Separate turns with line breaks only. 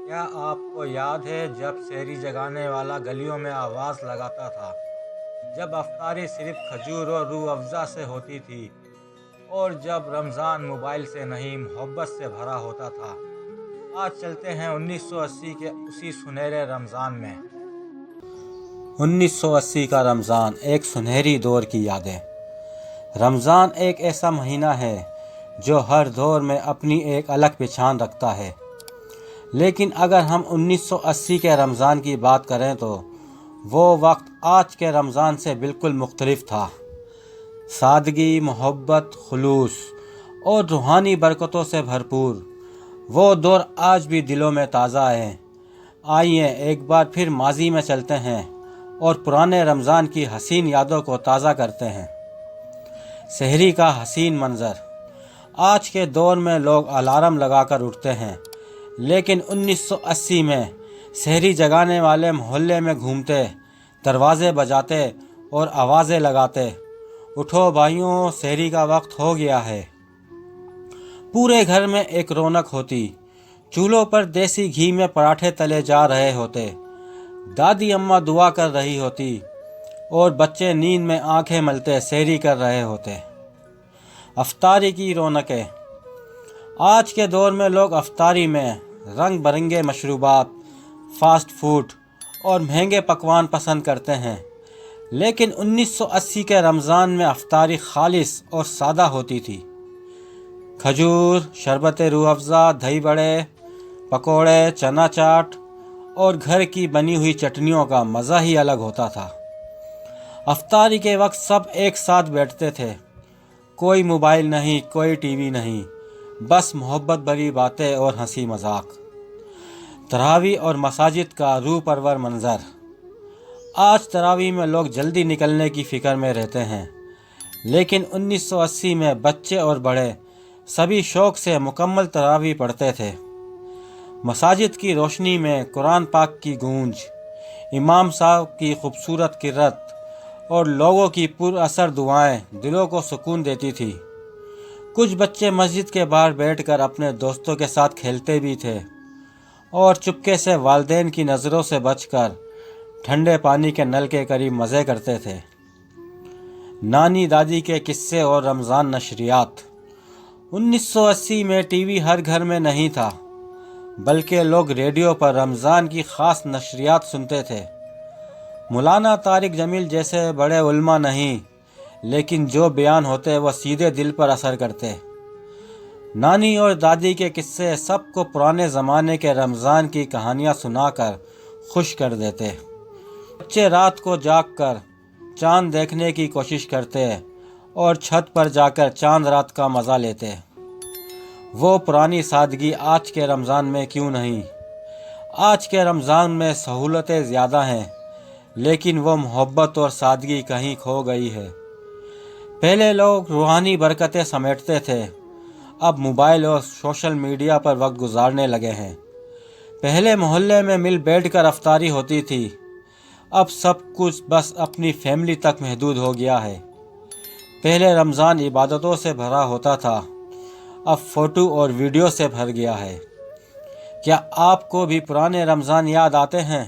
کیا آپ کو یاد ہے جب سحری جگانے والا گلیوں میں آواز لگاتا تھا؟ جب افطاری صرف کھجور اور روح افزا سے ہوتی تھی، اور جب رمضان موبائل سے نہیں محبت سے بھرا ہوتا تھا؟ آج چلتے ہیں 1980 کے اسی سنہرے رمضان میں۔
1980 کا رمضان ایک سنہری دور کی یادیں۔ رمضان ایک ایسا مہینہ ہے جو ہر دور میں اپنی ایک الگ پہچان رکھتا ہے، لیکن اگر ہم 1980 کے رمضان کی بات کریں تو وہ وقت آج کے رمضان سے بالکل مختلف تھا۔ سادگی، محبت، خلوص اور روحانی برکتوں سے بھرپور وہ دور آج بھی دلوں میں تازہ ہے۔ آئیے ایک بار پھر ماضی میں چلتے ہیں اور پرانے رمضان کی حسین یادوں کو تازہ کرتے ہیں۔ سحری کا حسین منظر۔ آج کے دور میں لوگ الارم لگا کر اٹھتے ہیں، لیکن 1980 میں سحری جگانے والے محلے میں گھومتے، دروازے بجاتے اور آوازیں لگاتے، اٹھو بھائیوں، سحری کا وقت ہو گیا ہے۔ پورے گھر میں ایک رونق ہوتی، چولہوں پر دیسی گھی میں پراٹھے تلے جا رہے ہوتے، دادی اماں دعا کر رہی ہوتی اور بچے نیند میں آنکھیں ملتے سحری کر رہے ہوتے۔ افطاری کی رونقیں۔ آج کے دور میں لوگ افطاری میں رنگ برنگے مشروبات، فاسٹ فوڈ اور مہنگے پکوان پسند کرتے ہیں، لیکن 1980 کے رمضان میں افطاری خالص اور سادہ ہوتی تھی۔ کھجور، شربت روح افزا، دہی بڑے، پکوڑے، چنا چاٹ اور گھر کی بنی ہوئی چٹنیوں کا مزہ ہی الگ ہوتا تھا۔ افطاری کے وقت سب ایک ساتھ بیٹھتے تھے، کوئی موبائل نہیں، کوئی ٹی وی نہیں، بس محبت بھری باتیں اور ہنسی مذاق۔ تراویح اور مساجد کا روح پرور منظر۔ آج تراویح میں لوگ جلدی نکلنے کی فکر میں رہتے ہیں، لیکن 1980 میں بچے اور بڑے سبھی شوق سے مکمل تراویح پڑھتے تھے۔ مساجد کی روشنی میں قرآن پاک کی گونج، امام صاحب کی خوبصورت قرات اور لوگوں کی پر اثر دعائیں دلوں کو سکون دیتی تھی۔ کچھ بچے مسجد کے باہر بیٹھ کر اپنے دوستوں کے ساتھ کھیلتے بھی تھے اور چپکے سے والدین کی نظروں سے بچ کر ٹھنڈے پانی کے نل کے قریب مزے کرتے تھے۔ نانی دادی کے قصے اور رمضان نشریات۔ 1980 میں ٹی وی ہر گھر میں نہیں تھا، بلکہ لوگ ریڈیو پر رمضان کی خاص نشریات سنتے تھے۔ مولانا طارق جمیل جیسے بڑے علماء نہیں، لیکن جو بیان ہوتے وہ سیدھے دل پر اثر کرتے۔ نانی اور دادی کے قصے سب کو پرانے زمانے کے رمضان کی کہانیاں سنا کر خوش کر دیتے۔ بچے رات کو جاگ کر چاند دیکھنے کی کوشش کرتے اور چھت پر جا کر چاند رات کا مزہ لیتے۔ وہ پرانی سادگی آج کے رمضان میں کیوں نہیں؟ آج کے رمضان میں سہولتیں زیادہ ہیں، لیکن وہ محبت اور سادگی کہیں کھو گئی ہے۔ پہلے لوگ روحانی برکتیں سمیٹتے تھے، اب موبائل اور سوشل میڈیا پر وقت گزارنے لگے ہیں۔ پہلے محلے میں مل بیٹھ کر افطاری ہوتی تھی، اب سب کچھ بس اپنی فیملی تک محدود ہو گیا ہے۔ پہلے رمضان عبادتوں سے بھرا ہوتا تھا، اب فوٹو اور ویڈیو سے بھر گیا ہے۔ کیا آپ کو بھی پرانے رمضان یاد آتے ہیں؟